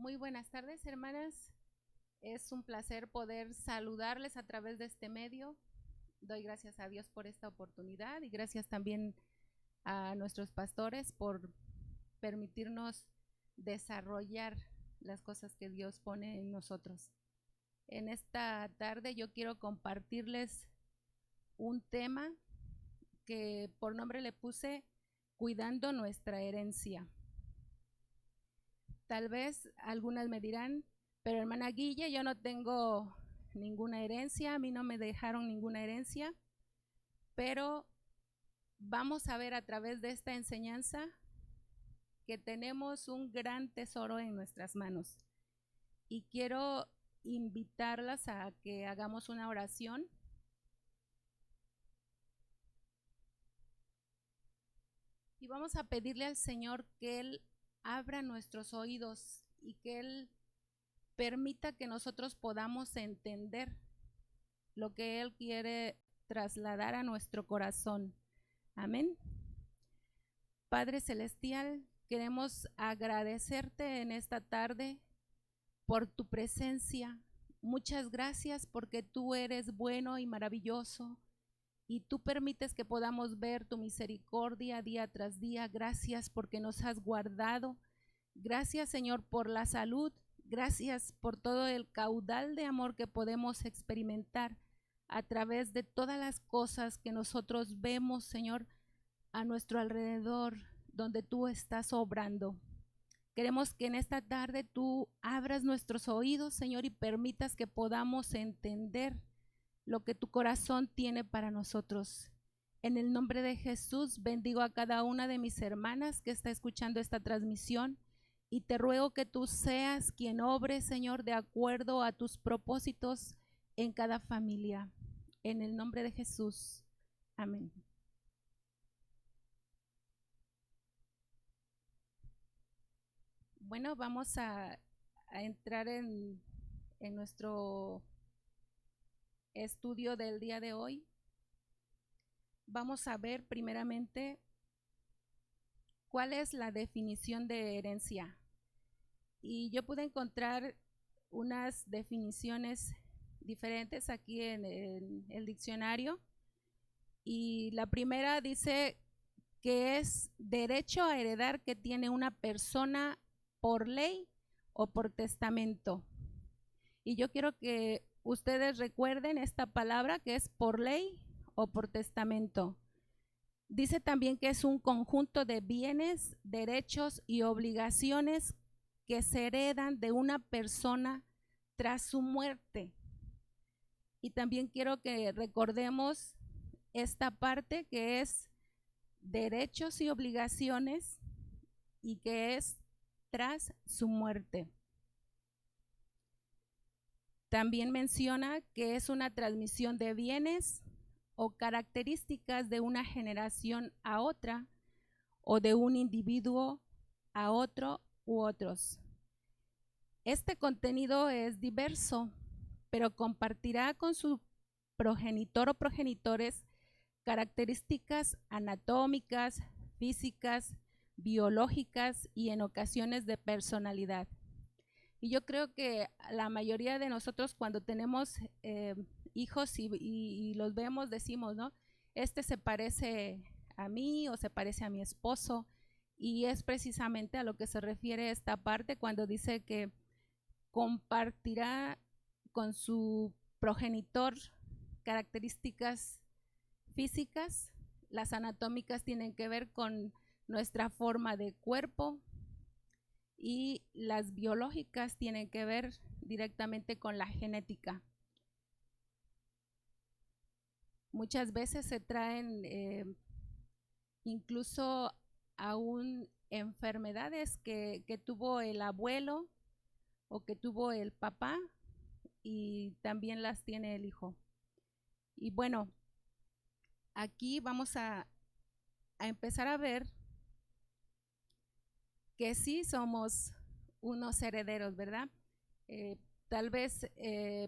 Muy buenas tardes, hermanas. Es un placer poder saludarles a través de este medio. Doy gracias a Dios por esta oportunidad y gracias también a nuestros pastores por permitirnos desarrollar las cosas que Dios pone en nosotros. En esta tarde yo quiero compartirles un tema que por nombre le puse Cuidando nuestra herencia. Tal vez algunas me dirán, pero hermana Guille, yo no tengo ninguna herencia, a mí no me dejaron ninguna herencia, pero vamos a ver a través de esta enseñanza que tenemos un gran tesoro en nuestras manos. Y quiero invitarlas a que hagamos una oración. Y vamos a pedirle al Señor que Él abra nuestros oídos y que Él permita que nosotros podamos entender lo que Él quiere trasladar a nuestro corazón. Amén. Padre Celestial, queremos agradecerte en esta tarde por tu presencia. Muchas gracias porque tú eres bueno y maravilloso y tú permites que podamos ver tu misericordia día tras día. Gracias porque nos has guardado. Gracias, Señor, por la salud. Gracias por todo el caudal de amor que podemos experimentar a través de todas las cosas que nosotros vemos, Señor, a nuestro alrededor, donde tú estás obrando. Queremos que en esta tarde tú abras nuestros oídos, Señor, y permitas que podamos entender lo que tu corazón tiene para nosotros. En el nombre de Jesús, bendigo a cada una de mis hermanas que está escuchando esta transmisión y te ruego que tú seas quien obre, Señor, de acuerdo a tus propósitos en cada familia. En el nombre de Jesús. Amén. Bueno, vamos a entrar en nuestro estudio del día de hoy. Vamos a ver primeramente cuál es la definición de herencia. Y yo pude encontrar unas definiciones diferentes aquí en el diccionario. Y la primera dice que es derecho a heredar que tiene una persona por ley o por testamento. Y yo quiero que ustedes recuerden esta palabra que es por ley o por testamento. Dice también que es un conjunto de bienes, derechos y obligaciones que se heredan de una persona tras su muerte. Y también quiero que recordemos esta parte que es derechos y obligaciones y que es tras su muerte. También menciona que es una transmisión de bienes o características de una generación a otra o de un individuo a otro u otros. Este contenido es diverso, pero compartirá con su progenitor o progenitores características anatómicas, físicas, biológicas y en ocasiones de personalidad. Y yo creo que la mayoría de nosotros cuando tenemos hijos y los vemos decimos, ¿no? Este se parece a mí o se parece a mi esposo, y es precisamente a lo que se refiere esta parte cuando dice que compartirá con su progenitor características físicas. Las anatómicas tienen que ver con nuestra forma de cuerpo y las biológicas tienen que ver directamente con la genética. Muchas veces se traen incluso aún enfermedades que tuvo el abuelo o que tuvo el papá y también las tiene el hijo. Y bueno, aquí vamos a empezar a ver que sí somos unos herederos, ¿verdad? Tal vez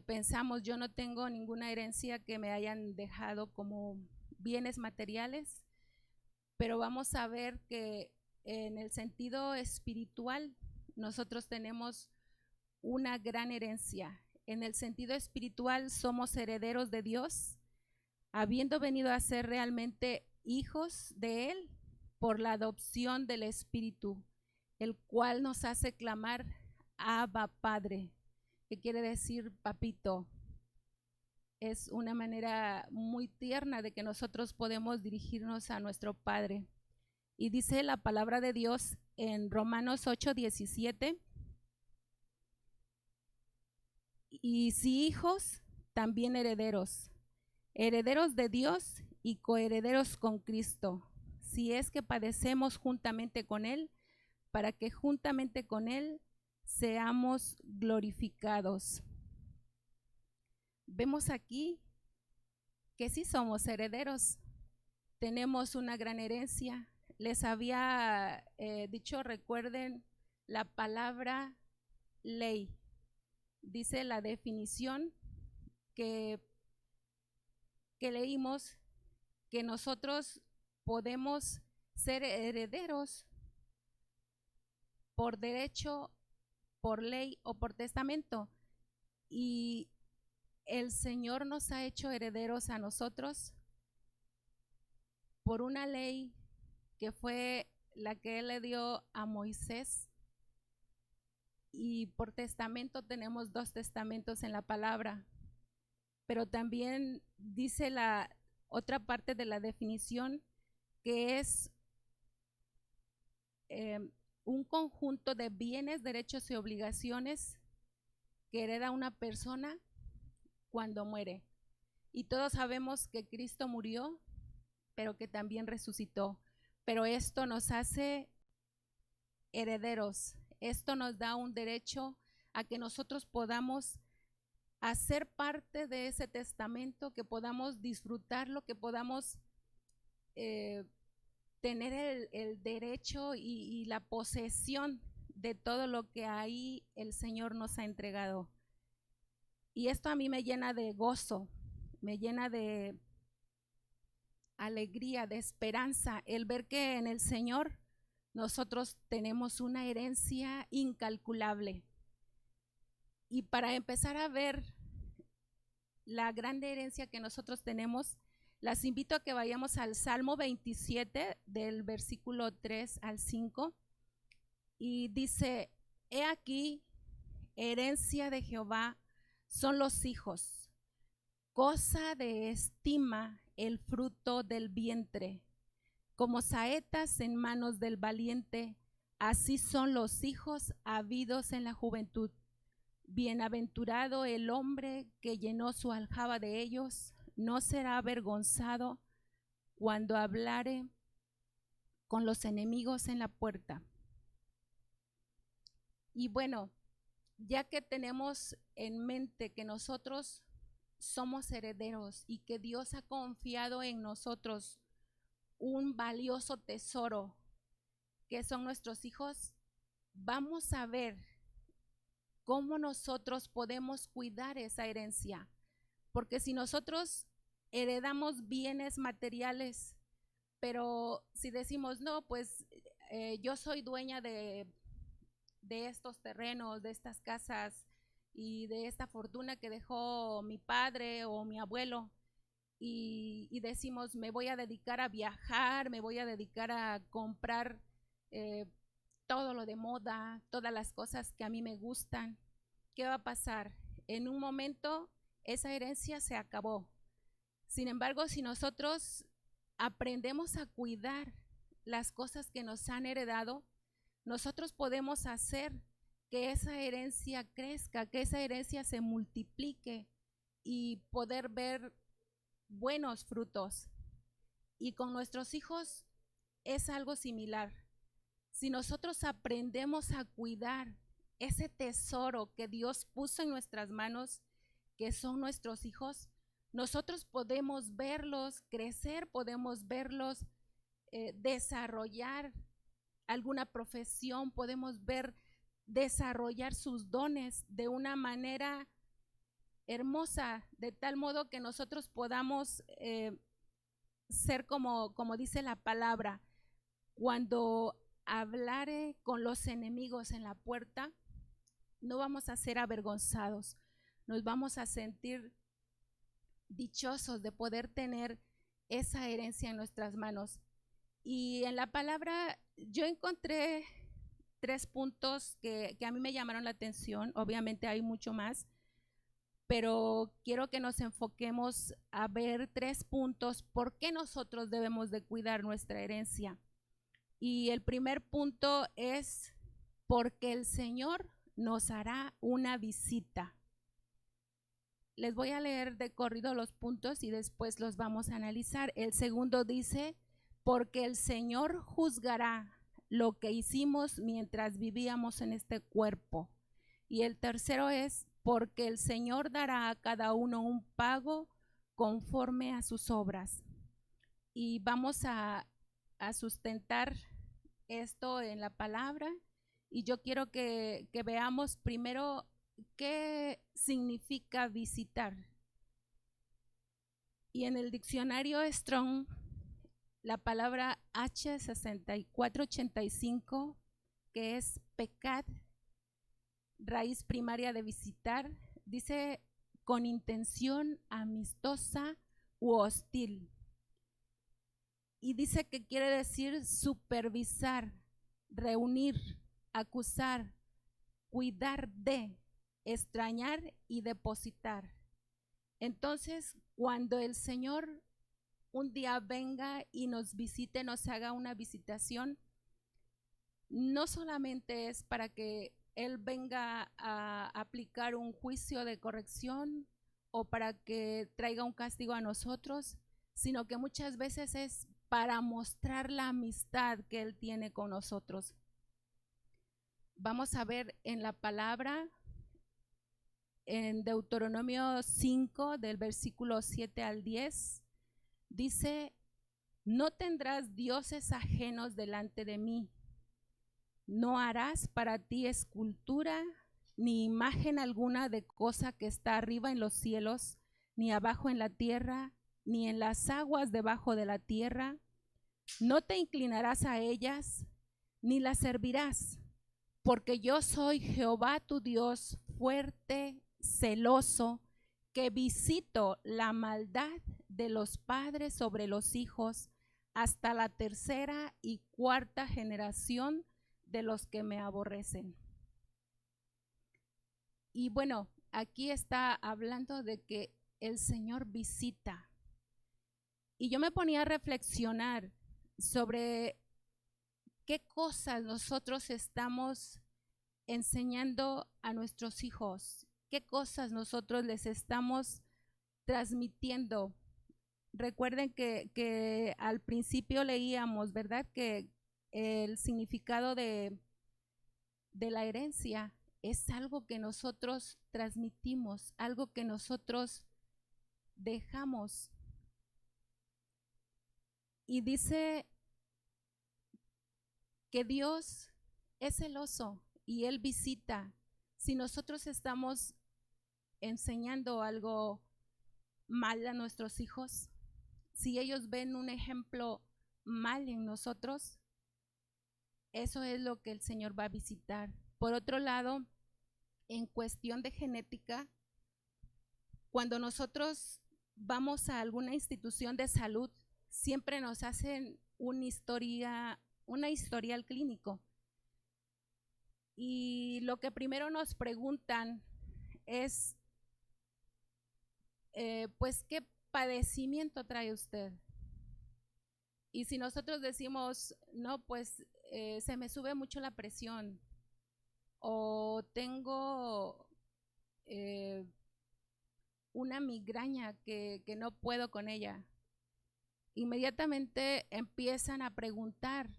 pensamos, yo no tengo ninguna herencia que me hayan dejado como bienes materiales, pero vamos a ver que en el sentido espiritual nosotros tenemos una gran herencia. En el sentido espiritual somos herederos de Dios, habiendo venido a ser realmente hijos de Él por la adopción del Espíritu, el cual nos hace clamar Abba Padre, que quiere decir papito. Es una manera muy tierna de que nosotros podemos dirigirnos a nuestro Padre. Y dice la palabra de Dios en Romanos 8:17, y si hijos, también herederos, herederos de Dios y coherederos con Cristo, si es que padecemos juntamente con Él, para que juntamente con Él seamos glorificados. Vemos aquí que sí somos herederos, tenemos una gran herencia. Les había dicho, recuerden la palabra ley. Dice la definición que leímos, que nosotros podemos ser herederos por derecho, por ley o por testamento. Y el Señor nos ha hecho herederos a nosotros por una ley que fue la que Él le dio a Moisés, y por testamento tenemos 2 testamentos en la palabra. Pero también dice la otra parte de la definición, que es un conjunto de bienes, derechos y obligaciones que hereda una persona cuando muere. Y todos sabemos que Cristo murió, pero que también resucitó. Pero esto nos hace herederos. Esto nos da un derecho a que nosotros podamos hacer parte de ese testamento, que podamos disfrutarlo, que podamos tener el derecho y la posesión de todo lo que ahí el Señor nos ha entregado. Y esto a mí me llena de gozo, me llena de alegría, de esperanza, el ver que en el Señor nosotros tenemos una herencia incalculable. Y para empezar a ver la gran herencia que nosotros tenemos, las invito a que vayamos al Salmo 27, del versículo 3 al 5, y dice: he aquí, herencia de Jehová son los hijos, cosa de estima el fruto del vientre. Como saetas en manos del valiente, así son los hijos habidos en la juventud. Bienaventurado el hombre que llenó su aljaba de ellos, no será avergonzado cuando hablare con los enemigos en la puerta. Y bueno, ya que tenemos en mente que nosotros somos herederos y que Dios ha confiado en nosotros un valioso tesoro que son nuestros hijos, vamos a ver cómo nosotros podemos cuidar esa herencia. Porque si nosotros heredamos bienes materiales, pero si decimos, no, pues yo soy dueña de estos terrenos, de estas casas y de esta fortuna que dejó mi padre o mi abuelo, y decimos, me voy a dedicar a viajar, me voy a dedicar a comprar todo lo de moda, todas las cosas que a mí me gustan, ¿qué va a pasar? En un momento esa herencia se acabó. Sin embargo, si nosotros aprendemos a cuidar las cosas que nos han heredado, nosotros podemos hacer que esa herencia crezca, que esa herencia se multiplique y poder ver buenos frutos. Y con nuestros hijos es algo similar. Si nosotros aprendemos a cuidar ese tesoro que Dios puso en nuestras manos, que son nuestros hijos, nosotros podemos verlos crecer, podemos verlos desarrollar alguna profesión, podemos ver desarrollar sus dones de una manera hermosa, de tal modo que nosotros podamos ser como dice la palabra, cuando hablare con los enemigos en la puerta, no vamos a ser avergonzados, nos vamos a sentir dichosos de poder tener esa herencia en nuestras manos. Y en la palabra yo encontré 3 puntos que a mí me llamaron la atención. Obviamente hay mucho más, pero quiero que nos enfoquemos a ver 3 puntos por qué nosotros debemos de cuidar nuestra herencia. Y el primer punto es porque el Señor nos hará una visita. Les voy a leer de corrido los puntos y después los vamos a analizar. El segundo dice, porque el Señor juzgará lo que hicimos mientras vivíamos en este cuerpo. Y el tercero es, porque el Señor dará a cada uno un pago conforme a sus obras. Y vamos a sustentar esto en la palabra. Y yo quiero que veamos primero qué significa visitar. Y en el diccionario Strong, la palabra H6485, que es pecat, raíz primaria de visitar, dice con intención amistosa u hostil. Y dice que quiere decir supervisar, reunir, acusar, cuidar de, extrañar y depositar. Entonces, cuando el Señor un día venga y nos visite, nos haga una visitación, no solamente es para que Él venga a aplicar un juicio de corrección o para que traiga un castigo a nosotros, sino que muchas veces es para mostrar la amistad que Él tiene con nosotros. Vamos a ver en la palabra, en Deuteronomio 5, del versículo 7 al 10, dice, no tendrás dioses ajenos delante de mí, no harás para ti escultura, ni imagen alguna de cosa que está arriba en los cielos, ni abajo en la tierra, ni en las aguas debajo de la tierra. No te inclinarás a ellas, ni las servirás, porque yo soy Jehová tu Dios, fuerte, celoso, que visito la maldad de los padres sobre los hijos hasta la tercera y cuarta generación de los que me aborrecen. Y bueno, aquí está hablando de que el Señor visita. Y yo me ponía a reflexionar sobre qué cosas nosotros estamos enseñando a nuestros hijos, qué cosas nosotros les estamos transmitiendo. Recuerden que al principio leíamos, ¿verdad?, que el significado de la herencia es algo que nosotros transmitimos, algo que nosotros dejamos. Y dice que Dios es celoso y Él visita. Si nosotros estamos enseñando algo mal a nuestros hijos, si ellos ven un ejemplo mal en nosotros, eso es lo que el Señor va a visitar. Por otro lado, en cuestión de genética, cuando nosotros vamos a alguna institución de salud, siempre nos hacen una historial clínico. Y lo que primero nos preguntan es, pues, ¿qué padecimiento trae usted? Y si nosotros decimos, no, pues se me sube mucho la presión, o tengo una migraña que no puedo con ella, inmediatamente empiezan a preguntar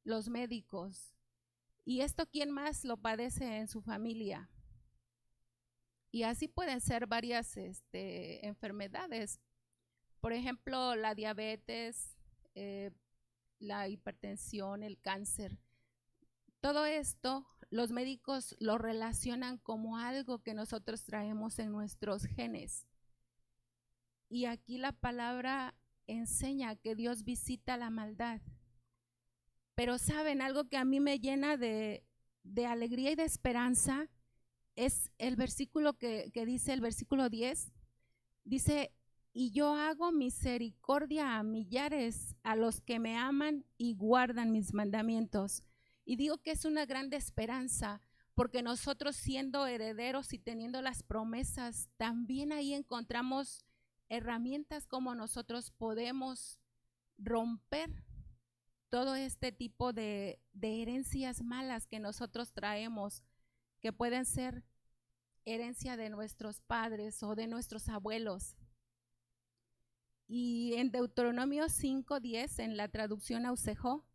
los médicos, ¿y esto quién más lo padece en su familia? Y así pueden ser varias enfermedades. Por ejemplo, la diabetes, la hipertensión, el cáncer. Todo esto los médicos lo relacionan como algo que nosotros traemos en nuestros genes. Y aquí la palabra enseña que Dios visita la maldad. Pero saben, algo que a mí me llena de alegría y de esperanza es el versículo que dice, el versículo 10, dice, y yo hago misericordia a millares, a los que me aman y guardan mis mandamientos. Y digo que es una grande esperanza, porque nosotros siendo herederos y teniendo las promesas, también ahí encontramos herramientas como nosotros podemos romper todo este tipo de herencias malas que nosotros traemos, que pueden ser herencia de nuestros padres o de nuestros abuelos. Y en Deuteronomio 5:10, en la traducción Ausejo,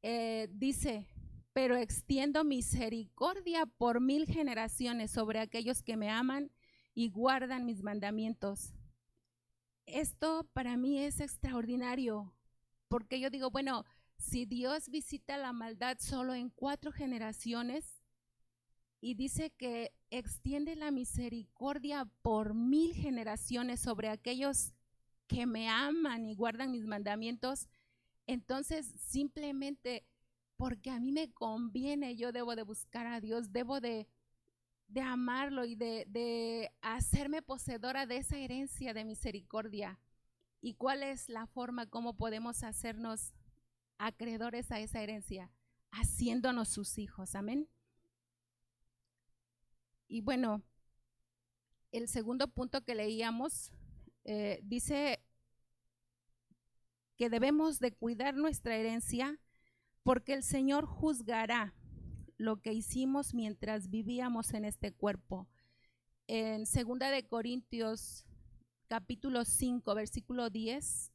dice, pero extiendo misericordia por 1000 generaciones sobre aquellos que me aman y guardan mis mandamientos. Esto para mí es extraordinario, porque yo digo, bueno, si Dios visita la maldad solo en 4 generaciones y dice que extiende la misericordia por 1000 generaciones sobre aquellos que me aman y guardan mis mandamientos, entonces simplemente porque a mí me conviene, yo debo de buscar a Dios, debo de amarlo y de hacerme poseedora de esa herencia de misericordia. ¿Y cuál es la forma como podemos hacernos acreedores a esa herencia? Haciéndonos sus hijos, amén. Y bueno, el segundo punto que leíamos dice que debemos de cuidar nuestra herencia porque el Señor juzgará lo que hicimos mientras vivíamos en este cuerpo. En 2 de Corintios capítulo 5, versículo 10,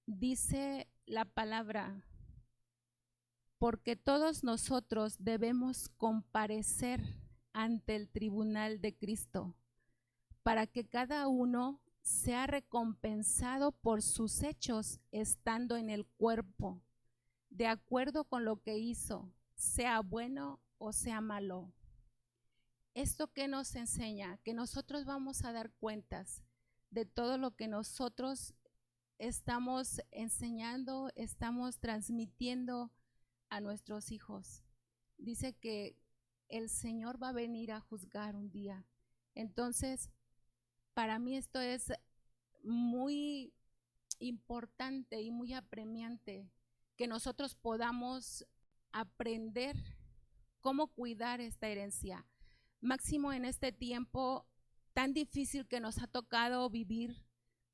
dice la palabra, porque todos nosotros debemos comparecer ante el tribunal de Cristo, para que cada uno sea recompensado por sus hechos estando en el cuerpo, de acuerdo con lo que hizo, sea bueno o sea malo. ¿Esto qué nos enseña? Que nosotros vamos a dar cuentas de todo lo que nosotros estamos enseñando, estamos transmitiendo a nuestros hijos. Dice que el Señor va a venir a juzgar un día. Entonces, para mí esto es muy importante y muy apremiante, que nosotros podamos aprender cómo cuidar esta herencia. Máximo en este tiempo tan difícil que nos ha tocado vivir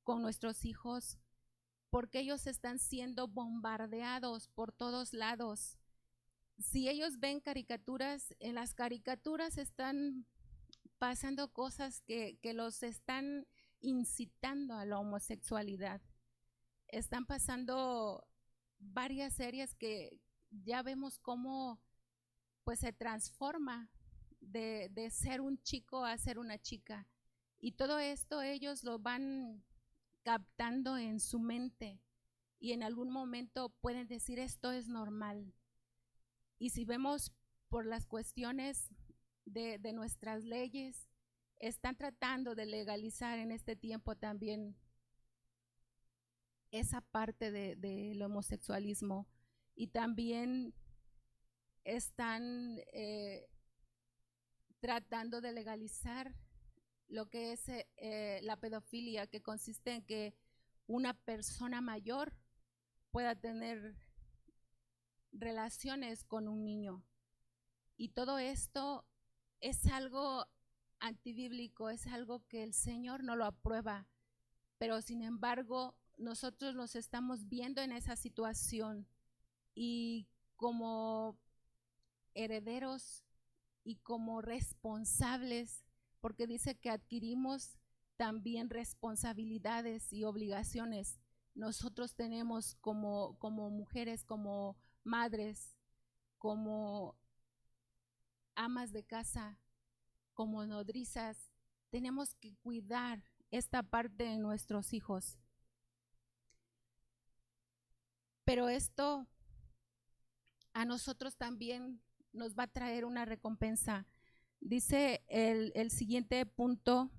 con nuestros hijos, porque ellos están siendo bombardeados por todos lados. Si ellos ven caricaturas, en las caricaturas están pasando cosas que los están incitando a la homosexualidad. Están pasando varias series que ya vemos cómo pues se transforma de ser un chico a ser una chica. Y todo esto ellos lo van captando en su mente y en algún momento pueden decir esto es normal. Y si vemos por las cuestiones de nuestras leyes, están tratando de legalizar en este tiempo también esa parte del homosexualismo, y también están tratando de legalizar lo que es la pedofilia, que consiste en que una persona mayor pueda tener relaciones con un niño. Y todo esto es algo antibíblico, es algo que el Señor no lo aprueba, pero sin embargo nosotros nos estamos viendo en esa situación y como herederos y como responsables, porque dice que adquirimos también responsabilidades y obligaciones. Nosotros tenemos como mujeres, como madres, como amas de casa, como nodrizas, tenemos que cuidar esta parte de nuestros hijos. Pero esto a nosotros también nos va a traer una recompensa. Dice el siguiente punto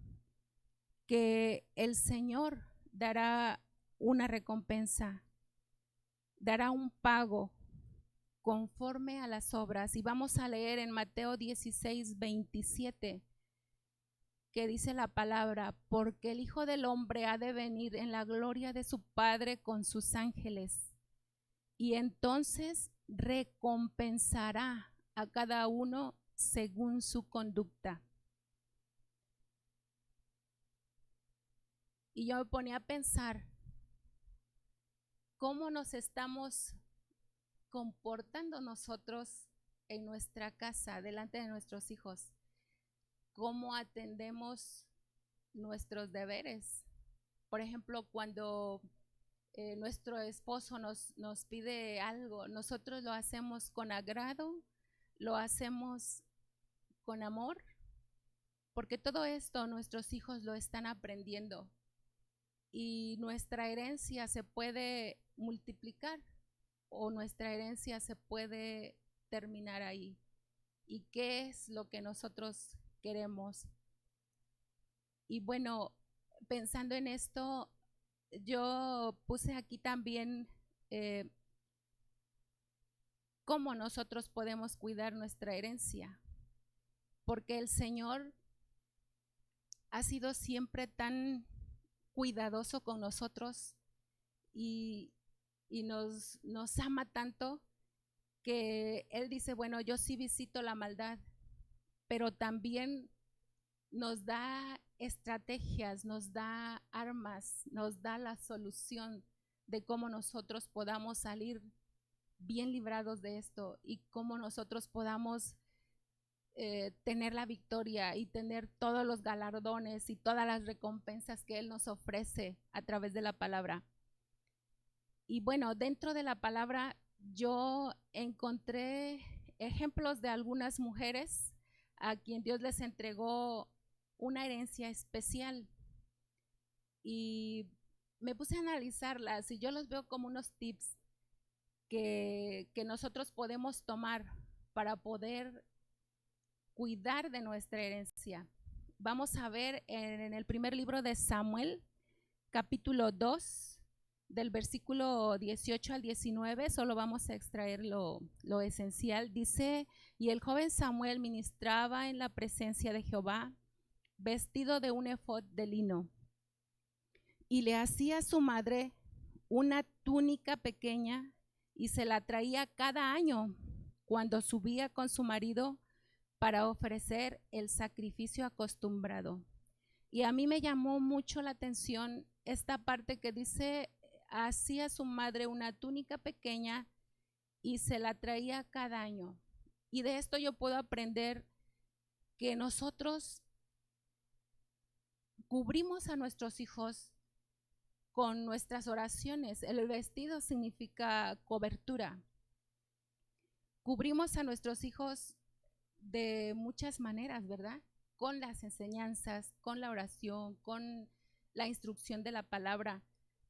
que el Señor dará una recompensa, dará un pago conforme a las obras. Y vamos a leer en Mateo 16:27, que dice la palabra: porque el Hijo del Hombre ha de venir en la gloria de su Padre con sus ángeles, y entonces recompensará a cada uno según su conducta. Y yo me ponía a pensar cómo nos estamos comportando nosotros en nuestra casa, delante de nuestros hijos, cómo atendemos nuestros deberes. Por ejemplo, cuando nuestro esposo nos pide algo, nosotros lo hacemos con agrado, lo hacemos con amor, porque todo esto nuestros hijos lo están aprendiendo y nuestra herencia se puede multiplicar o nuestra herencia se puede terminar ahí. ¿Y qué es lo que nosotros queremos? Y bueno, pensando en esto, yo puse aquí también cómo nosotros podemos cuidar nuestra herencia, porque el Señor ha sido siempre tan cuidadoso con nosotros y nos ama tanto que Él dice, bueno, yo sí visito la maldad, pero también nos da estrategias, nos da armas, nos da la solución de cómo nosotros podamos salir bien librados de esto y cómo nosotros podamos tener la victoria y tener todos los galardones y todas las recompensas que Él nos ofrece a través de la palabra. Y bueno, dentro de la palabra yo encontré ejemplos de algunas mujeres a quien Dios les entregó una herencia especial y me puse a analizarlas y yo los veo como unos tips que nosotros podemos tomar para poder cuidar de nuestra herencia. Vamos a ver en el primer libro de Samuel, capítulo 2, del versículo 18 al 19, solo vamos a extraer lo esencial. Dice, y el joven Samuel ministraba en la presencia de Jehová, vestido de un efod de lino, y le hacía a su madre una túnica pequeña y se la traía cada año cuando subía con su marido para ofrecer el sacrificio acostumbrado. Y a mí me llamó mucho la atención esta parte que dice, hacía su madre una túnica pequeña y se la traía cada año. Y de esto yo puedo aprender que nosotros cubrimos a nuestros hijos con nuestras oraciones. El vestido significa cobertura. Cubrimos a nuestros hijos de muchas maneras, ¿verdad? Con las enseñanzas, con la oración, con la instrucción de la palabra.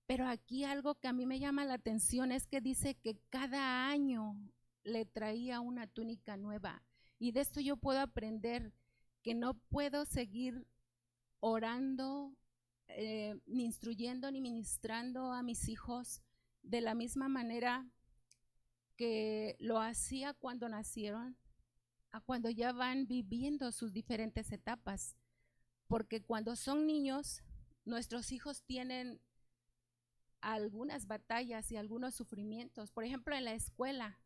Pero aquí algo que a mí me llama la atención es que dice que cada año le traía una túnica nueva. Y de esto yo puedo aprender que no puedo seguir orando, ni instruyendo, ni ministrando a mis hijos de la misma manera que lo hacía cuando nacieron, a cuando ya van viviendo sus diferentes etapas. Porque cuando son niños, nuestros hijos tienen algunas batallas y algunos sufrimientos. Por ejemplo, en la escuela,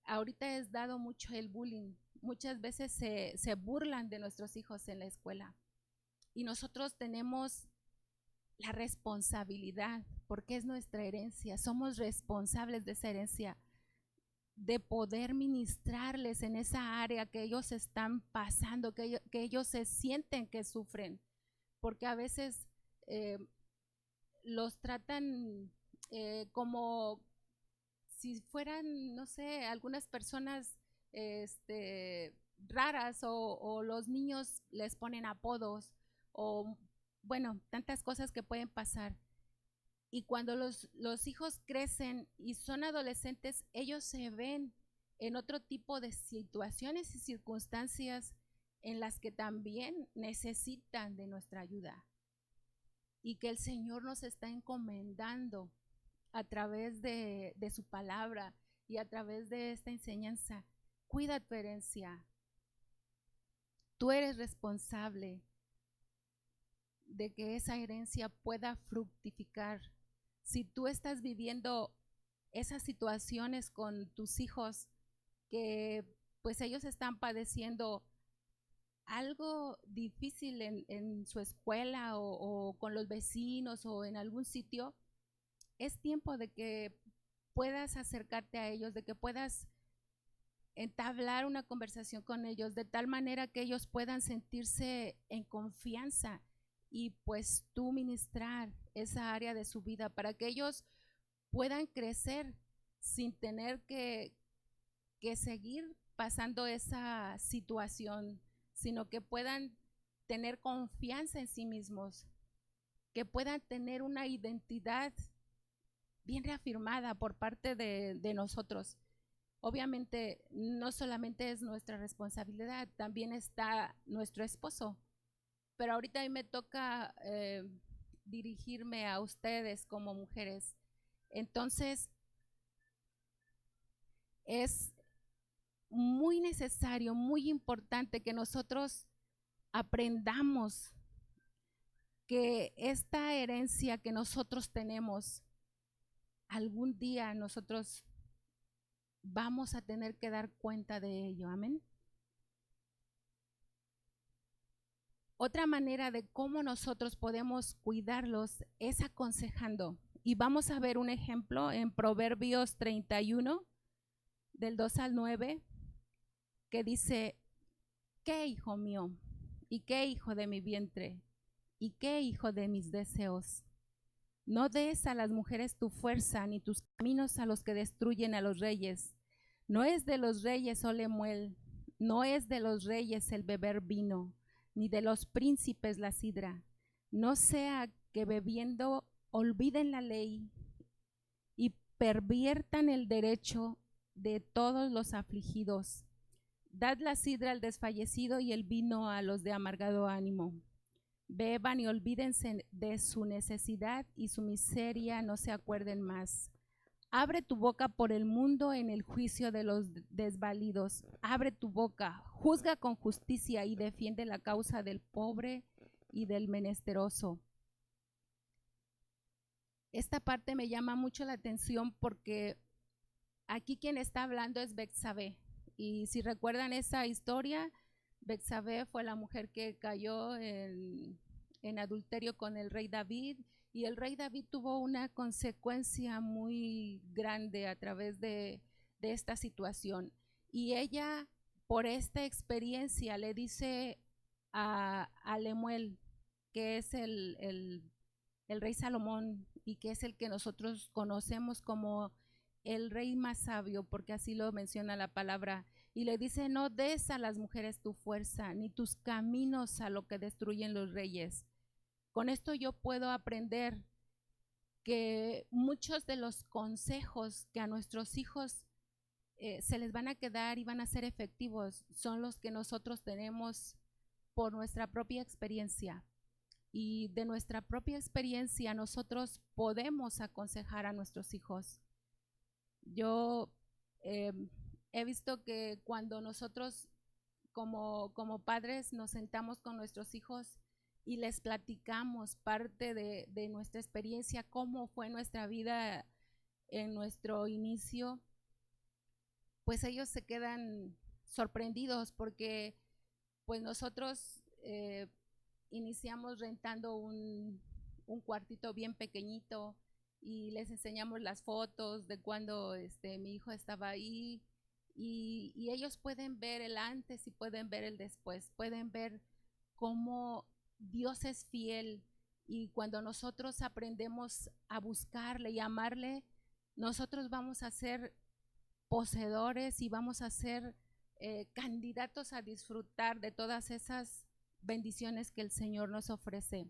ahorita es dado mucho el bullying. Muchas veces se burlan de nuestros hijos en la escuela. Y nosotros tenemos la responsabilidad, porque es nuestra herencia, somos responsables de esa herencia, de poder ministrarles en esa área que ellos están pasando, que ellos se sienten que sufren, porque a veces los tratan como si fueran, no sé, algunas personas raras o los niños les ponen apodos o bueno, tantas cosas que pueden pasar. Y cuando los hijos crecen y son adolescentes, ellos se ven en otro tipo de situaciones y circunstancias en las que también necesitan de nuestra ayuda. Y que el Señor nos está encomendando a través de su palabra y a través de esta enseñanza, cuida tu herencia. Tú eres responsable de que esa herencia pueda fructificar. Si tú estás viviendo esas situaciones con tus hijos, que pues ellos están padeciendo algo difícil en su escuela o con los vecinos o en algún sitio, es tiempo de que puedas acercarte a ellos, de que puedas entablar una conversación con ellos de tal manera que ellos puedan sentirse en confianza y pues tú ministrar esa área de su vida para que ellos puedan crecer sin tener que seguir pasando esa situación, sino que puedan tener confianza en sí mismos, que puedan tener una identidad bien reafirmada por parte de nosotros. Obviamente, no solamente es nuestra responsabilidad, también está nuestro esposo. Pero ahorita a mí me toca dirigirme a ustedes como mujeres. Entonces, es muy necesario, muy importante que nosotros aprendamos que esta herencia que nosotros tenemos, algún día nosotros vamos a tener que dar cuenta de ello. Amén. Otra manera de cómo nosotros podemos cuidarlos es aconsejando. Y vamos a ver un ejemplo en Proverbios 31, del 2 al 9, que dice: ¿qué, hijo mío? ¿Y qué, hijo de mi vientre? ¿Y qué, hijo de mis deseos? No des a las mujeres tu fuerza, ni tus caminos a los que destruyen a los reyes. No es de los reyes, oh Lemuel, no es de los reyes el beber vino, ni de los príncipes la sidra. No sea que bebiendo olviden la ley y perviertan el derecho de todos los afligidos. Dad la sidra al desfallecido y el vino a los de amargado ánimo. Beban y olvídense de su necesidad y su miseria, no se acuerden más. Abre tu boca por el mundo en el juicio de los desvalidos. Abre tu boca, juzga con justicia y defiende la causa del pobre y del menesteroso. Esta parte me llama mucho la atención porque aquí quien está hablando es Betsabé. Y si recuerdan esa historia, Betsabé fue la mujer que cayó en adulterio con el rey David, y el rey David tuvo una consecuencia muy grande a través de esta situación. Y ella, por esta experiencia, le dice a Lemuel, que es el rey Salomón y que es el que nosotros conocemos como el rey más sabio, porque así lo menciona la palabra, y le dice: no des a las mujeres tu fuerza, ni tus caminos a lo que destruyen los reyes. Con esto yo puedo aprender que muchos de los consejos que a nuestros hijos se les van a quedar y van a ser efectivos son los que nosotros tenemos por nuestra propia experiencia. Y de nuestra propia experiencia nosotros podemos aconsejar a nuestros hijos. Yo he visto que cuando nosotros como padres nos sentamos con nuestros hijos y les platicamos parte de nuestra experiencia, cómo fue nuestra vida en nuestro inicio, pues ellos se quedan sorprendidos porque pues nosotros iniciamos rentando un cuartito bien pequeñito y les enseñamos las fotos de cuando mi hijo estaba ahí, y ellos pueden ver el antes y pueden ver el después, pueden ver cómo Dios es fiel, y cuando nosotros aprendemos a buscarle y amarle, nosotros vamos a ser poseedores y vamos a ser candidatos a disfrutar de todas esas bendiciones que el Señor nos ofrece.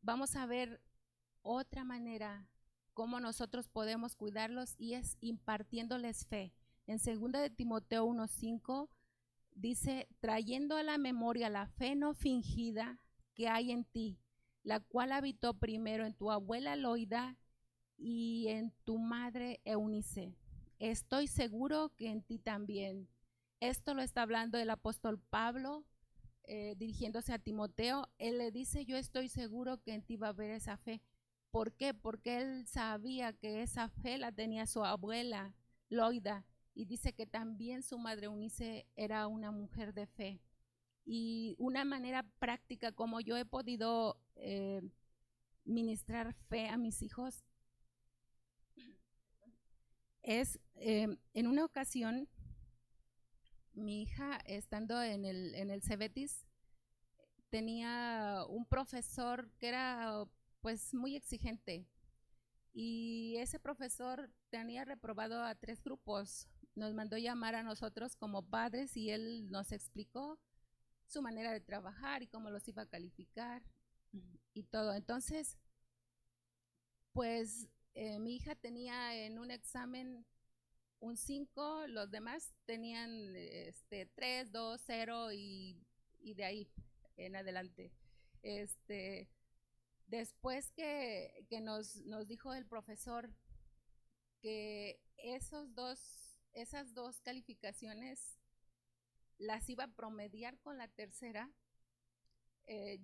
Vamos a ver otra manera cómo nosotros podemos cuidarlos, y es impartiéndoles fe. En 2 de Timoteo 1:5 dice: trayendo a la memoria la fe no fingida que hay en ti, la cual habitó primero en tu abuela Loida y en tu madre Eunice. estoy seguro que en ti también. Esto lo está hablando el apóstol Pablo, dirigiéndose a Timoteo. Él le dice, yo estoy seguro que en ti va a haber esa fe. ¿Por qué? Porque él sabía que esa fe la tenía su abuela, Loida, y dice que también su madre Eunice era una mujer de fe. Y una manera práctica como yo he podido ministrar fe a mis hijos es, en una ocasión, mi hija, estando en el Cebetis, tenía un profesor que era pues muy exigente, y ese profesor tenía reprobado a 3 grupos. Nos mandó llamar a nosotros como padres y él nos explicó su manera de trabajar y cómo los iba a calificar y todo. Entonces, pues mi hija tenía en un examen un 5, los demás tenían 3, 2, 0 y de ahí en adelante. Después que nos dijo el profesor que esas dos calificaciones las iba a promediar con la tercera,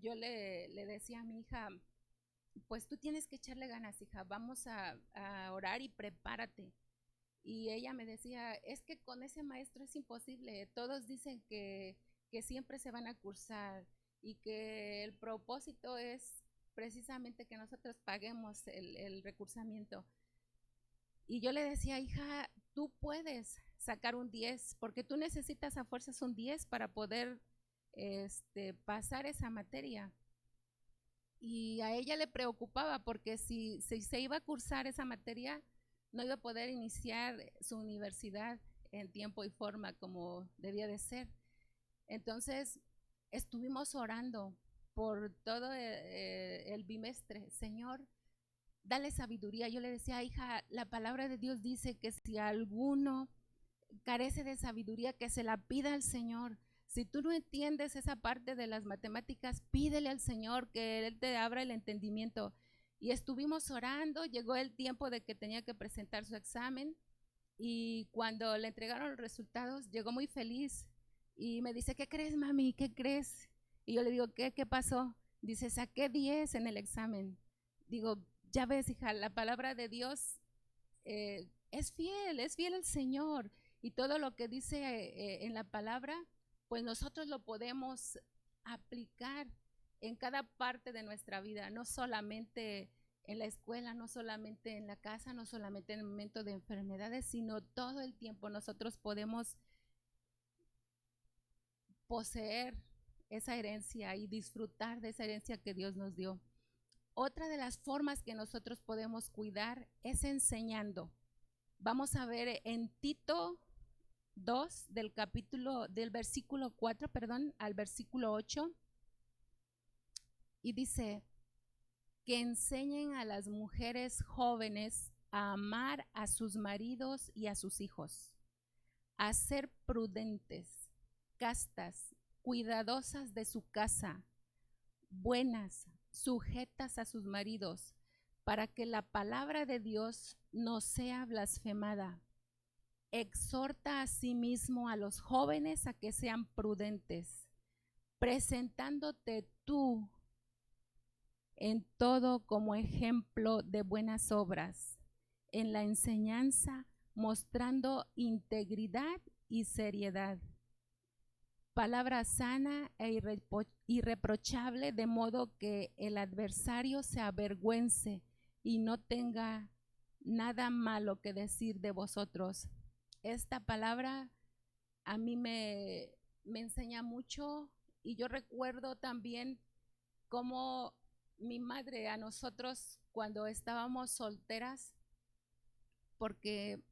yo le decía a mi hija, pues tú tienes que echarle ganas, hija, vamos a orar y prepárate. Y ella me decía, es que con ese maestro es imposible, todos dicen que siempre se van a cursar y que el propósito es precisamente que nosotros paguemos el recursamiento. Y yo le decía, hija, tú puedes sacar un 10, porque tú necesitas a fuerzas un 10 para poder pasar esa materia. Y a ella le preocupaba porque si se iba a cursar esa materia, no iba a poder iniciar su universidad en tiempo y forma como debía de ser. Entonces estuvimos orando por todo el bimestre. Señor, dale sabiduría. Yo le decía, hija, la palabra de Dios dice que si alguno carece de sabiduría, que se la pida al Señor. Si tú no entiendes esa parte de las matemáticas, pídele al Señor que Él te abra el entendimiento. Y estuvimos orando, llegó el tiempo de que tenía que presentar su examen, y cuando le entregaron los resultados, llegó muy feliz y me dice, ¿qué crees, mami? ¿Qué crees? Y yo le digo, ¿qué pasó? Dice, saqué 10 en el examen. Digo, ya ves, hija, la palabra de Dios es fiel el Señor, y todo lo que dice en la palabra, pues nosotros lo podemos aplicar en cada parte de nuestra vida, no solamente en la escuela, no solamente en la casa, no solamente en el momento de enfermedades, sino todo el tiempo nosotros podemos poseer esa herencia y disfrutar de esa herencia que Dios nos dio. Otra de las formas que nosotros podemos cuidar es enseñando. Vamos a ver en Tito 2, del versículo 4, al versículo 8, y dice, que enseñen a las mujeres jóvenes a amar a sus maridos y a sus hijos, a ser prudentes, castas, cuidadosas de su casa, buenas, sujetas a sus maridos, para que la palabra de Dios no sea blasfemada. Exhorta asimismo a los jóvenes a que sean prudentes, presentándote tú en todo como ejemplo de buenas obras, en la enseñanza mostrando integridad y seriedad, palabra sana e irreprochable, de modo que el adversario se avergüence y no tenga nada malo que decir de vosotros. Esta palabra a mí me enseña mucho, y yo recuerdo también cómo mi madre a nosotros cuando estábamos solteras, porque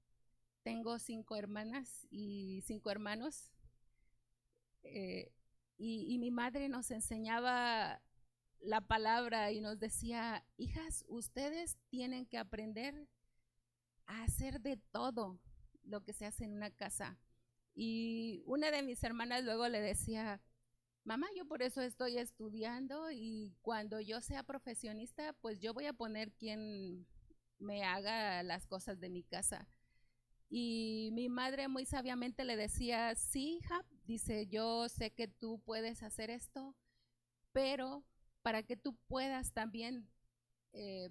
tengo 5 hermanas y 5 hermanos, y mi madre nos enseñaba la palabra y nos decía, hijas, ustedes tienen que aprender a hacer de todo lo que se hace en una casa. Y una de mis hermanas luego le decía, mamá, yo por eso estoy estudiando, y cuando yo sea profesionista, pues yo voy a poner quien me haga las cosas de mi casa. Y mi madre muy sabiamente le decía, sí, hija, dice, yo sé que tú puedes hacer esto, pero para que tú puedas también eh,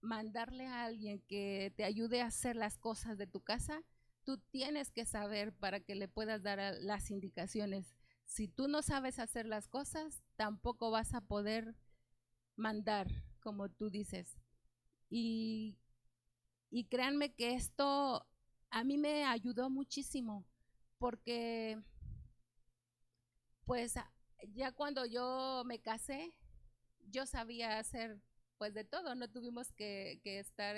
mandarle a alguien que te ayude a hacer las cosas de tu casa, tú tienes que saber para que le puedas dar las indicaciones. Si tú no sabes hacer las cosas, tampoco vas a poder mandar, como tú dices. Y, y créanme que esto a mí me ayudó muchísimo, porque pues ya cuando yo me casé, yo sabía hacer pues de todo, no tuvimos que estar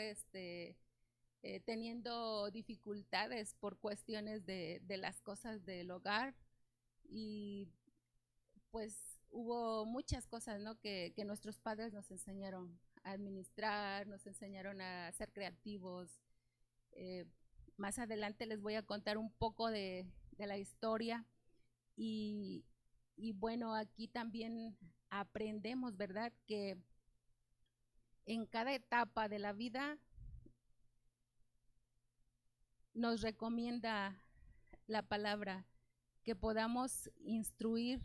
teniendo dificultades por cuestiones de las cosas del hogar, y pues hubo muchas cosas, ¿no? Que nuestros padres nos enseñaron a administrar, nos enseñaron a ser creativos. Eh, Más adelante les voy a contar un poco de la historia, y, y bueno, aquí también aprendemos, ¿verdad? Que en cada etapa de la vida nos recomienda la palabra que podamos instruir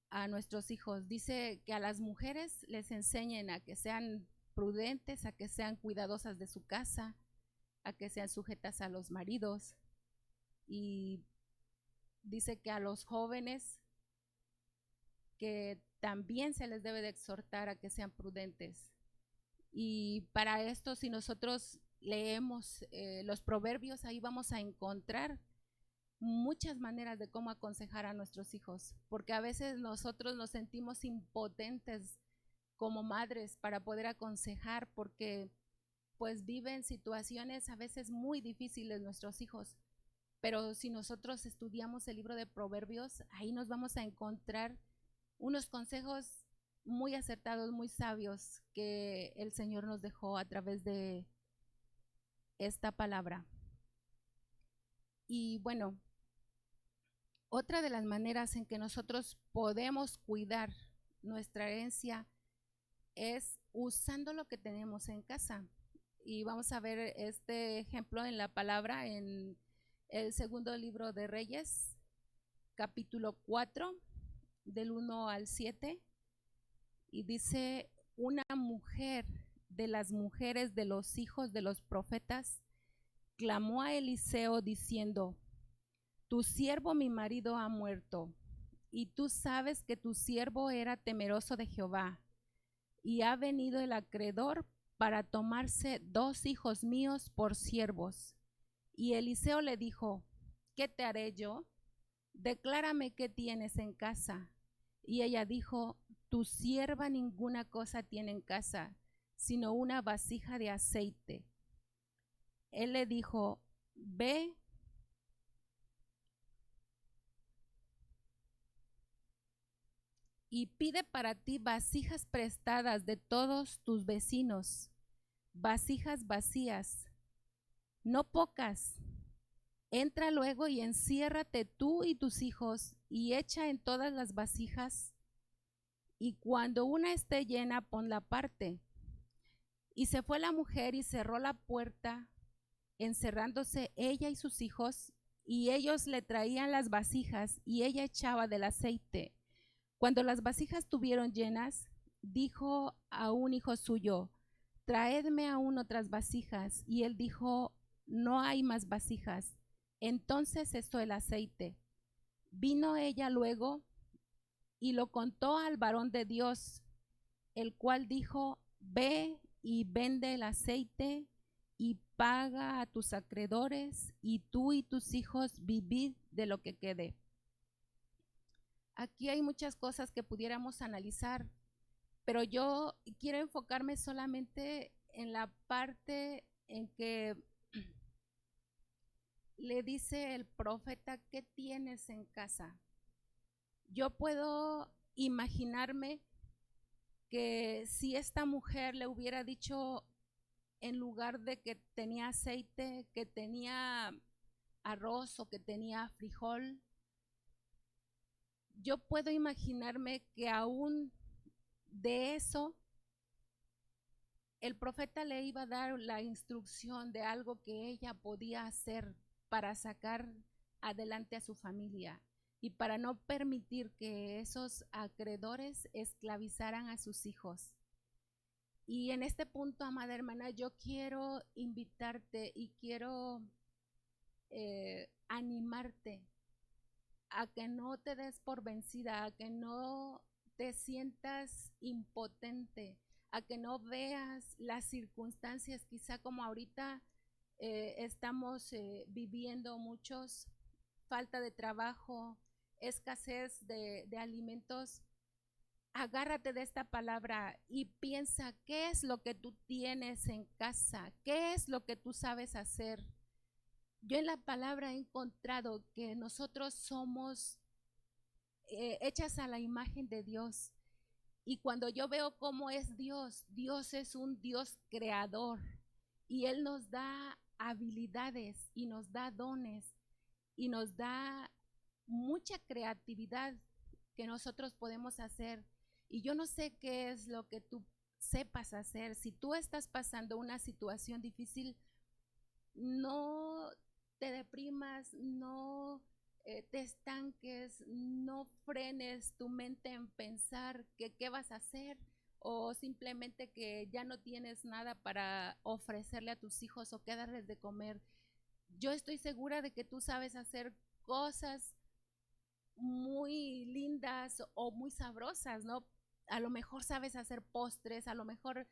a nuestros hijos. Dice que a las mujeres les enseñen a que sean prudentes, a que sean cuidadosas de su casa, a que sean sujetas a los maridos. Y dice que a los jóvenes que también se les debe de exhortar a que sean prudentes. Y para esto, si nosotros leemos los proverbios, ahí vamos a encontrar muchas maneras de cómo aconsejar a nuestros hijos, porque a veces nosotros nos sentimos impotentes como madres para poder aconsejar, porque pues viven situaciones a veces muy difíciles nuestros hijos. Pero si nosotros estudiamos el libro de Proverbios, ahí nos vamos a encontrar unos consejos muy acertados, muy sabios que el Señor nos dejó a través de esta palabra. Y bueno, otra de las maneras en que nosotros podemos cuidar nuestra herencia es usando lo que tenemos en casa. Y vamos a ver este ejemplo en la palabra en el segundo libro de Reyes, capítulo 4, del 1 al 7. Y dice, una mujer de las mujeres de los hijos de los profetas clamó a Eliseo diciendo, tu siervo mi marido ha muerto, y tú sabes que tu siervo era temeroso de Jehová, y ha venido el acreedor para tomarse 2 hijos míos por siervos. Y Eliseo le dijo, ¿qué te haré yo? Declárame qué tienes en casa. Y ella dijo, tu sierva ninguna cosa tiene en casa, sino una vasija de aceite. Él le dijo, ve y pide para ti vasijas prestadas de todos tus vecinos, vasijas vacías, no pocas. Entra luego y enciérrate tú y tus hijos y echa en todas las vasijas, y cuando una esté llena, ponla aparte. Y se fue la mujer y cerró la puerta, encerrándose ella y sus hijos, y ellos le traían las vasijas y ella echaba del aceite. Cuando las vasijas estuvieron llenas, dijo a un hijo suyo, traedme aún otras vasijas. Y él dijo, no hay más vasijas. Entonces cesó el aceite. Vino ella luego y lo contó al varón de Dios, el cual dijo, ve y vende el aceite y paga a tus acreedores, y tú y tus hijos vivid de lo que quede. Aquí hay muchas cosas que pudiéramos analizar, pero yo quiero enfocarme solamente en la parte en que le dice el profeta, ¿qué tienes en casa? Yo puedo imaginarme que si esta mujer le hubiera dicho, en lugar de que tenía aceite, que tenía arroz o que tenía frijol, yo puedo imaginarme que aún de eso el profeta le iba a dar la instrucción de algo que ella podía hacer para sacar adelante a su familia y para no permitir que esos acreedores esclavizaran a sus hijos. Y en este punto, amada hermana, yo quiero invitarte y quiero animarte a que no te des por vencida, a que no te sientas impotente, a que no veas las circunstancias, quizá como ahorita estamos viviendo muchos, falta de trabajo, escasez de alimentos. Agárrate de esta palabra y piensa qué es lo que tú tienes en casa, qué es lo que tú sabes hacer. Yo en la palabra he encontrado que nosotros somos hechas a la imagen de Dios. Y cuando yo veo cómo es Dios, Dios es un Dios creador y Él nos da habilidades y nos da dones y nos da mucha creatividad que nosotros podemos hacer. Y yo no sé qué es lo que tú sepas hacer. Si tú estás pasando una situación difícil, no te deprimas, no te estanques, no frenes tu mente en pensar que qué vas a hacer o simplemente que ya no tienes nada para ofrecerle a tus hijos o qué darles de comer. Yo estoy segura de que tú sabes hacer cosas muy lindas o muy sabrosas, ¿no? A lo mejor sabes hacer postres, a lo mejor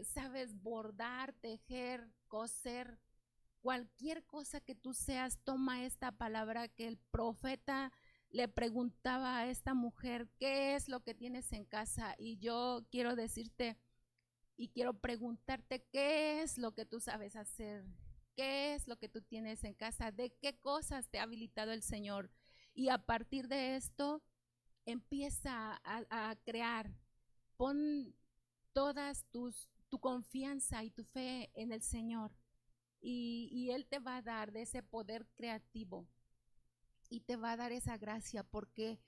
sabes bordar, tejer, coser, cualquier cosa que tú seas. Toma esta palabra que el profeta le preguntaba a esta mujer, ¿qué es lo que tienes en casa? Y yo quiero decirte y quiero preguntarte, ¿qué es lo que tú sabes hacer? ¿Qué es lo que tú tienes en casa? ¿De qué cosas te ha habilitado el Señor? Y a partir de esto, empieza a crear. Pon tu confianza y tu fe en el Señor. Y Él te va a dar de ese poder creativo y te va a dar esa gracia porque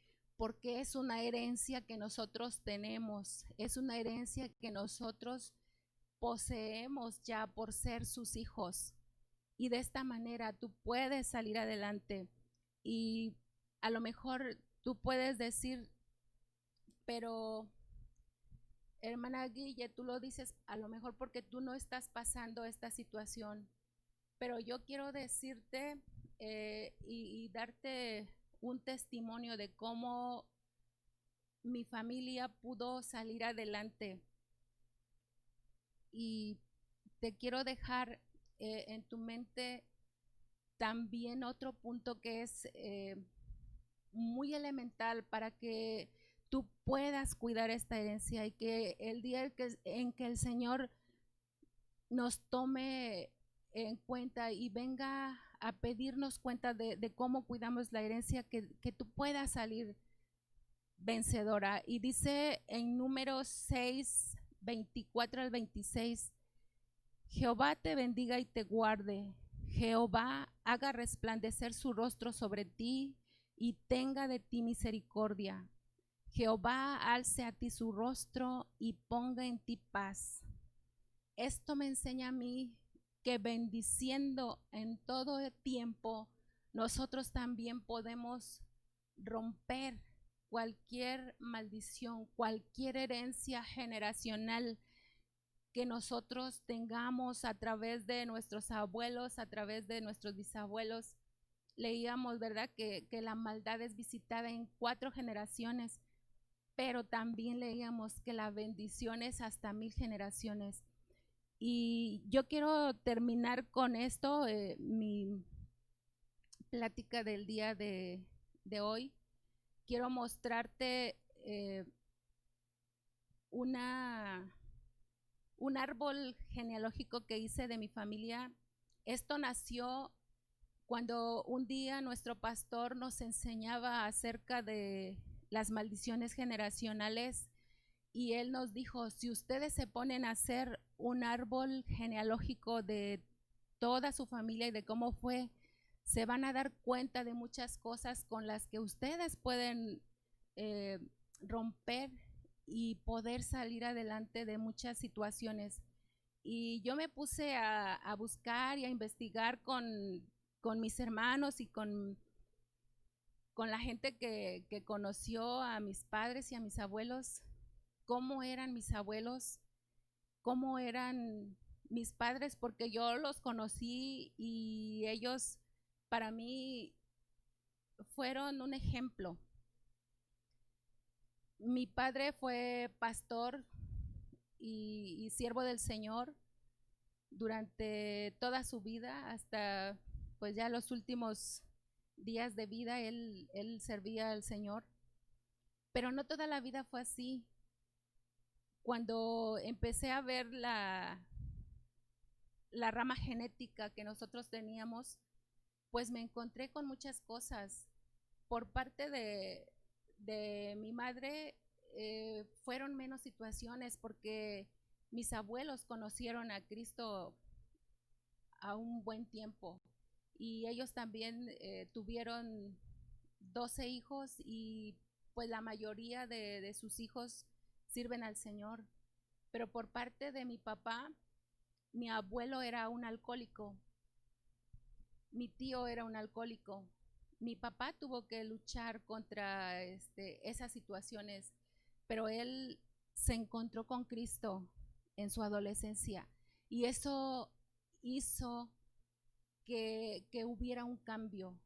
es una herencia que nosotros tenemos, es una herencia que nosotros poseemos ya por ser sus hijos. Y de esta manera tú puedes salir adelante. Y a lo mejor tú puedes decir, pero hermana Guille, tú lo dices a lo mejor porque tú no estás pasando esta situación. Pero yo quiero decirte y darte un testimonio de cómo mi familia pudo salir adelante. Y te quiero dejar en tu mente también otro punto que es muy elemental para que tú puedas cuidar esta herencia y que el día en que el Señor nos tome en cuenta y venga a pedirnos cuenta de cómo cuidamos la herencia, que tú puedas salir vencedora. Y dice en Números 6, 24 al 26, Jehová te bendiga y te guarde. Jehová haga resplandecer su rostro sobre ti y tenga de ti misericordia. Jehová alce a ti su rostro y ponga en ti paz. Esto me enseña a mí que bendiciendo en todo el tiempo, nosotros también podemos romper cualquier maldición, cualquier herencia generacional que nosotros tengamos a través de nuestros abuelos, a través de nuestros bisabuelos. Leíamos, ¿verdad?, que la maldad es visitada en 4 generaciones, pero también leíamos que la bendición es hasta 1000 generaciones. Y yo quiero terminar con esto, mi plática del día de hoy. Quiero mostrarte un árbol genealógico que hice de mi familia. Esto nació cuando un día nuestro pastor nos enseñaba acerca de las maldiciones generacionales y él nos dijo, si ustedes se ponen a hacer un árbol genealógico de toda su familia y de cómo fue, se van a dar cuenta de muchas cosas con las que ustedes pueden romper y poder salir adelante de muchas situaciones. Y yo me puse a buscar y a investigar con mis hermanos y con la gente que conoció a mis padres y a mis abuelos, cómo eran mis abuelos, cómo eran mis padres, porque yo los conocí y ellos para mí fueron un ejemplo. Mi padre fue pastor y siervo del Señor durante toda su vida, hasta pues ya los últimos días de vida él servía al Señor. Pero no toda la vida fue así. Cuando empecé a ver la rama genética que nosotros teníamos, pues me encontré con muchas cosas. Por parte de mi madre fueron menos situaciones porque mis abuelos conocieron a Cristo a un buen tiempo y ellos también tuvieron 12 hijos y pues la mayoría de sus hijos sirven al Señor. Pero por parte de mi papá, mi abuelo era un alcohólico, mi tío era un alcohólico. Mi papá tuvo que luchar contra esas situaciones, pero él se encontró con Cristo en su adolescencia y eso hizo que hubiera un cambio,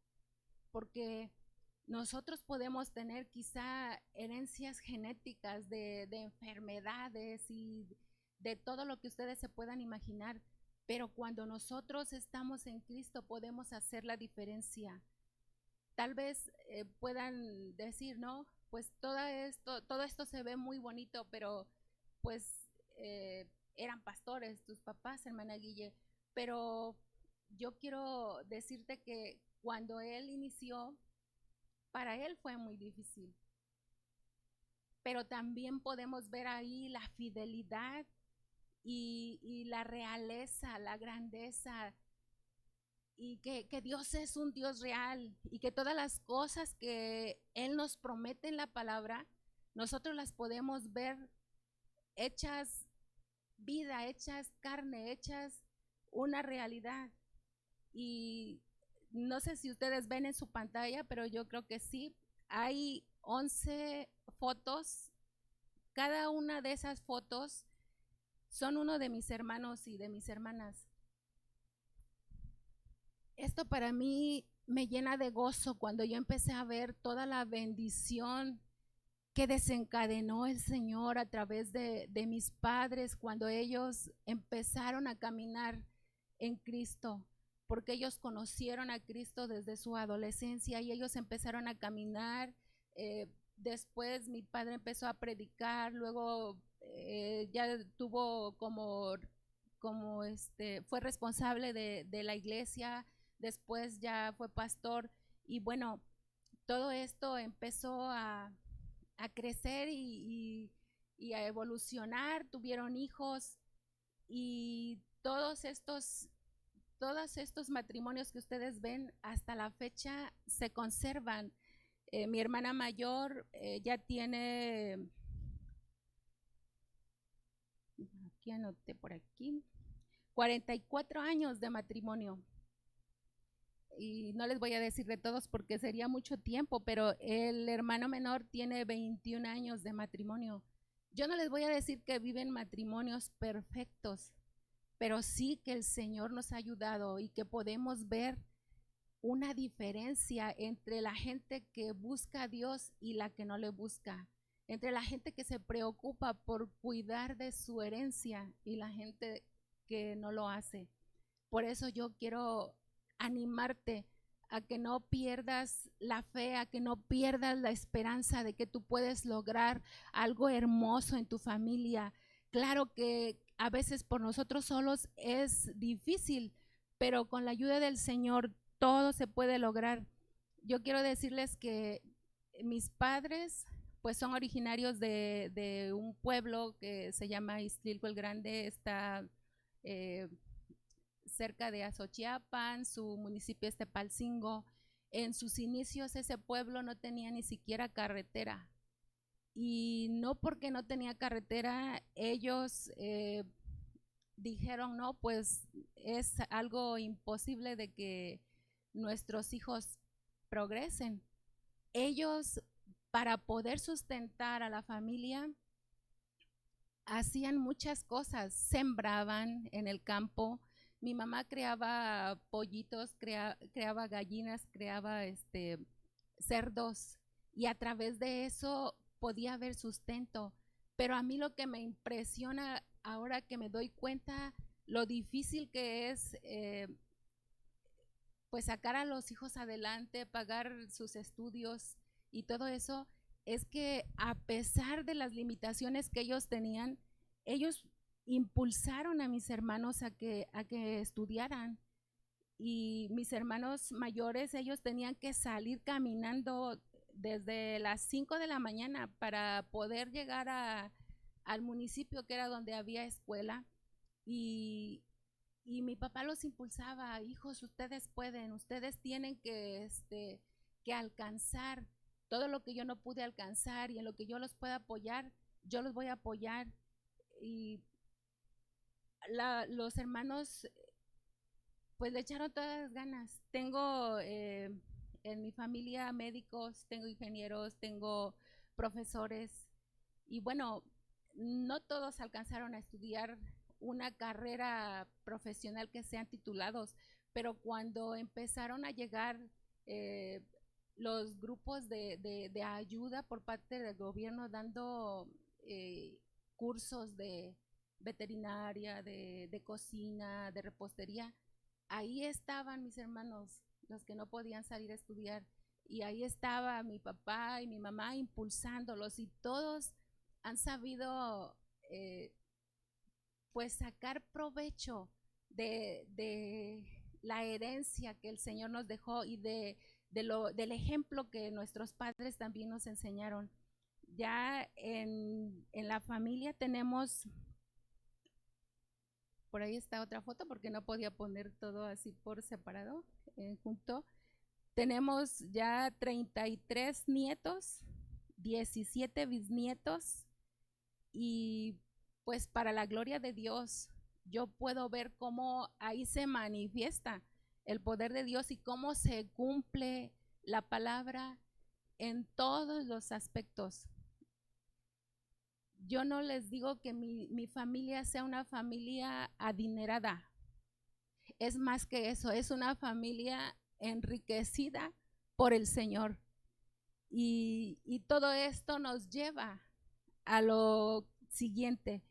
porque nosotros podemos tener quizá herencias genéticas de enfermedades y de todo lo que ustedes se puedan imaginar, pero cuando nosotros estamos en Cristo podemos hacer la diferencia. Tal vez puedan decir, no, pues todo esto se ve muy bonito, pero pues eran pastores tus papás, hermana Guille, pero yo quiero decirte que cuando él inició, para él fue muy difícil, pero también podemos ver ahí la fidelidad y la realeza, la grandeza, y que Dios es un Dios real y que todas las cosas que Él nos promete en la palabra, nosotros las podemos ver hechas vida, hechas carne, hechas una realidad. Y no sé si ustedes ven en su pantalla, pero yo creo que sí. Hay 11 fotos. Cada una de esas fotos son uno de mis hermanos y de mis hermanas. Esto para mí me llena de gozo cuando yo empecé a ver toda la bendición que desencadenó el Señor a través de mis padres cuando ellos empezaron a caminar en Cristo, porque ellos conocieron a Cristo desde su adolescencia y ellos empezaron a caminar. Después mi padre empezó a predicar, luego ya tuvo fue responsable de la iglesia, después ya fue pastor y bueno, todo esto empezó a crecer y a evolucionar, tuvieron hijos y todos estos matrimonios que ustedes ven hasta la fecha se conservan. Mi hermana mayor ya tiene, aquí anoté por aquí, 44 años de matrimonio. Y no les voy a decir de todos porque sería mucho tiempo, pero el hermano menor tiene 21 años de matrimonio. Yo no les voy a decir que viven matrimonios perfectos, pero sí que el Señor nos ha ayudado y que podemos ver una diferencia entre la gente que busca a Dios y la que no le busca, entre la gente que se preocupa por cuidar de su herencia y la gente que no lo hace. Por eso yo quiero animarte a que no pierdas la fe, a que no pierdas la esperanza de que tú puedes lograr algo hermoso en tu familia. Claro que a veces por nosotros solos es difícil, pero con la ayuda del Señor todo se puede lograr. Yo quiero decirles que mis padres pues son originarios de un pueblo que se llama Iztlilco el Grande, está cerca de Azochiapan, su municipio es Tepalcingo. En sus inicios ese pueblo no tenía ni siquiera carretera y no porque no tenía carretera ellos dijeron, no, pues es algo imposible de que nuestros hijos progresen. Ellos, para poder sustentar a la familia, hacían muchas cosas, sembraban en el campo. Mi mamá creaba pollitos, creaba gallinas, creaba cerdos, y a través de eso podía haber sustento. Pero a mí lo que me impresiona ahora que me doy cuenta lo difícil que es pues sacar a los hijos adelante, pagar sus estudios y todo eso, es que a pesar de las limitaciones que ellos tenían, ellos impulsaron a mis hermanos a que estudiaran. Y mis hermanos mayores, ellos tenían que salir caminando desde las 5 de la mañana para poder llegar al municipio que era donde había escuela. Y, y mi papá los impulsaba: hijos, ustedes pueden, ustedes tienen que alcanzar todo lo que yo no pude alcanzar, y en lo que yo los pueda apoyar, yo los voy a apoyar. Y los hermanos pues le echaron todas las ganas. Tengo en mi familia médicos, tengo ingenieros, tengo profesores, y bueno, no todos alcanzaron a estudiar una carrera profesional que sean titulados, pero cuando empezaron a llegar eh, los grupos de ayuda por parte del gobierno dando cursos de veterinaria, de cocina, de repostería, ahí estaban mis hermanos, los que no podían salir a estudiar, y ahí estaba mi papá y mi mamá impulsándolos, y todos han sabido pues sacar provecho de la herencia que el Señor nos dejó, y del ejemplo que nuestros padres también nos enseñaron. Ya en la familia tenemos, por ahí está otra foto porque no podía poner todo así por separado, junto. Tenemos ya 33 nietos, 17 bisnietos, y pues para la gloria de Dios, yo puedo ver cómo ahí se manifiesta el poder de Dios y cómo se cumple la palabra en todos los aspectos. Yo no les digo que mi familia sea una familia adinerada, es más que eso, es una familia enriquecida por el Señor. Y todo esto nos lleva a lo siguiente.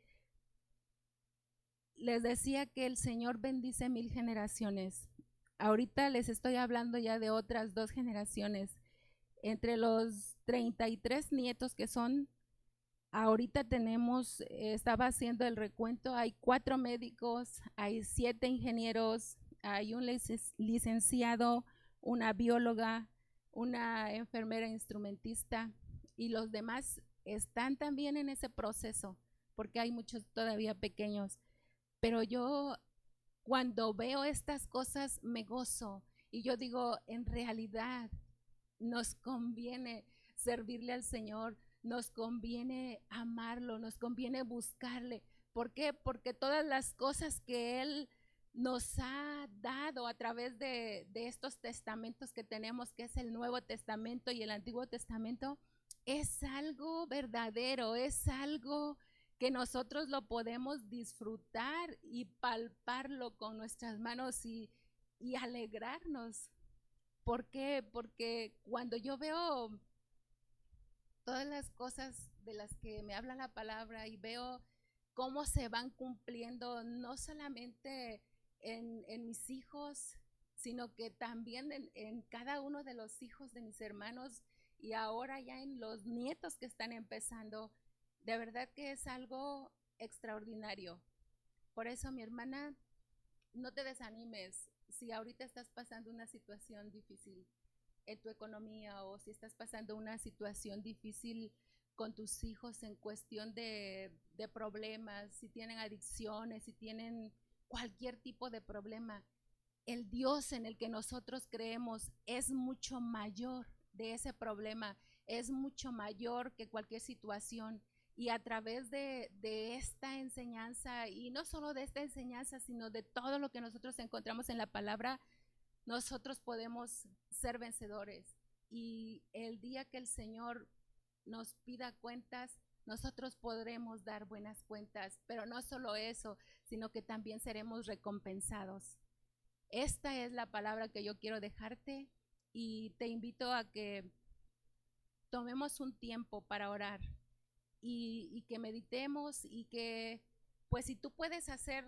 Les decía que el Señor bendice 1000 generaciones. Ahorita les estoy hablando ya de otras 2 generaciones. Entre los 33 nietos que son, ahorita tenemos, estaba haciendo el recuento, hay 4 médicos, hay 7 ingenieros, hay un licenciado, una bióloga, una enfermera instrumentista, y los demás están también en ese proceso, porque hay muchos todavía pequeños. Pero yo cuando veo estas cosas me gozo, y yo digo, en realidad nos conviene servirle al Señor, nos conviene amarlo, nos conviene buscarle. ¿Por qué? Porque todas las cosas que Él nos ha dado a través de estos testamentos que tenemos, que es el Nuevo Testamento y el Antiguo Testamento, es algo verdadero, es algo que nosotros lo podemos disfrutar y palparlo con nuestras manos y alegrarnos. ¿Por qué? Porque cuando yo veo todas las cosas de las que me habla la palabra y veo cómo se van cumpliendo, no solamente en mis hijos, sino que también en cada uno de los hijos de mis hermanos, y ahora ya en los nietos que están empezando, de verdad que es algo extraordinario. Por eso, mi hermana, no te desanimes si ahorita estás pasando una situación difícil en tu economía, o si estás pasando una situación difícil con tus hijos en cuestión de problemas, si tienen adicciones, si tienen cualquier tipo de problema. El Dios en el que nosotros creemos es mucho mayor de ese problema, es mucho mayor que cualquier situación. Y a través de esta enseñanza, y no solo de esta enseñanza, sino de todo lo que nosotros encontramos en la palabra, nosotros podemos ser vencedores. Y el día que el Señor nos pida cuentas, nosotros podremos dar buenas cuentas, pero no solo eso, sino que también seremos recompensados. Esta es la palabra que yo quiero dejarte y te invito a que tomemos un tiempo para orar y que meditemos y que, pues si tú puedes hacer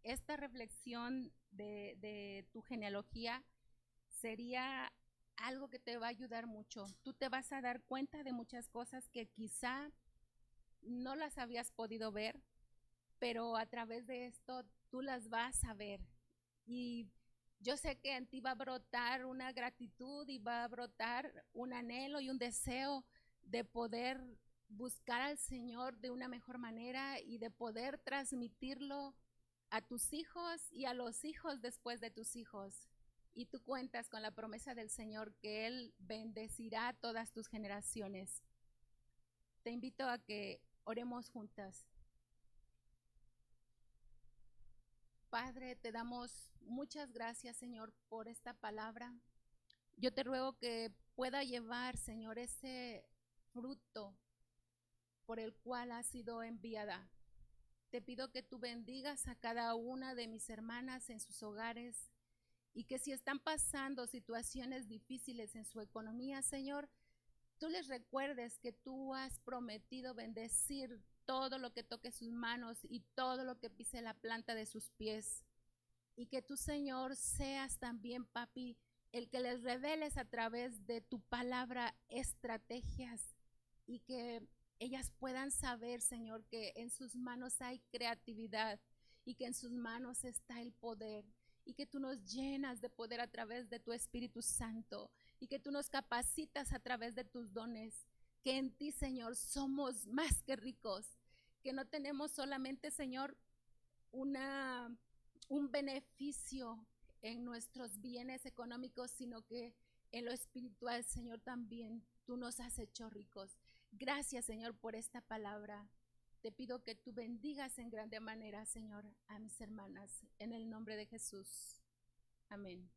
esta reflexión de tu genealogía, sería algo que te va a ayudar mucho. Tú te vas a dar cuenta de muchas cosas que quizá no las habías podido ver, pero a través de esto tú las vas a ver. Y yo sé que en ti va a brotar una gratitud y va a brotar un anhelo y un deseo de poder buscar al Señor de una mejor manera y de poder transmitirlo a tus hijos y a los hijos después de tus hijos. Y tú cuentas con la promesa del Señor que Él bendecirá todas tus generaciones. Te invito a que oremos juntas. Padre, te damos muchas gracias, Señor, por esta palabra. Yo te ruego que pueda llevar, Señor, ese fruto por el cual ha sido enviada. Te pido que tú bendigas a cada una de mis hermanas en sus hogares y que si están pasando situaciones difíciles en su economía, Señor, tú les recuerdes que tú has prometido bendecir todo lo que toque sus manos y todo lo que pise la planta de sus pies. Y que tú, Señor, seas también, papi, el que les reveles a través de tu palabra estrategias y que ellas puedan saber, Señor, que en sus manos hay creatividad y que en sus manos está el poder y que tú nos llenas de poder a través de tu Espíritu Santo y que tú nos capacitas a través de tus dones, que en ti, Señor, somos más que ricos, que no tenemos solamente, Señor, un beneficio en nuestros bienes económicos, sino que en lo espiritual, Señor, también tú nos has hecho ricos. Gracias, Señor, por esta palabra. Te pido que tú bendigas en grande manera, Señor, a mis hermanas, en el nombre de Jesús. Amén.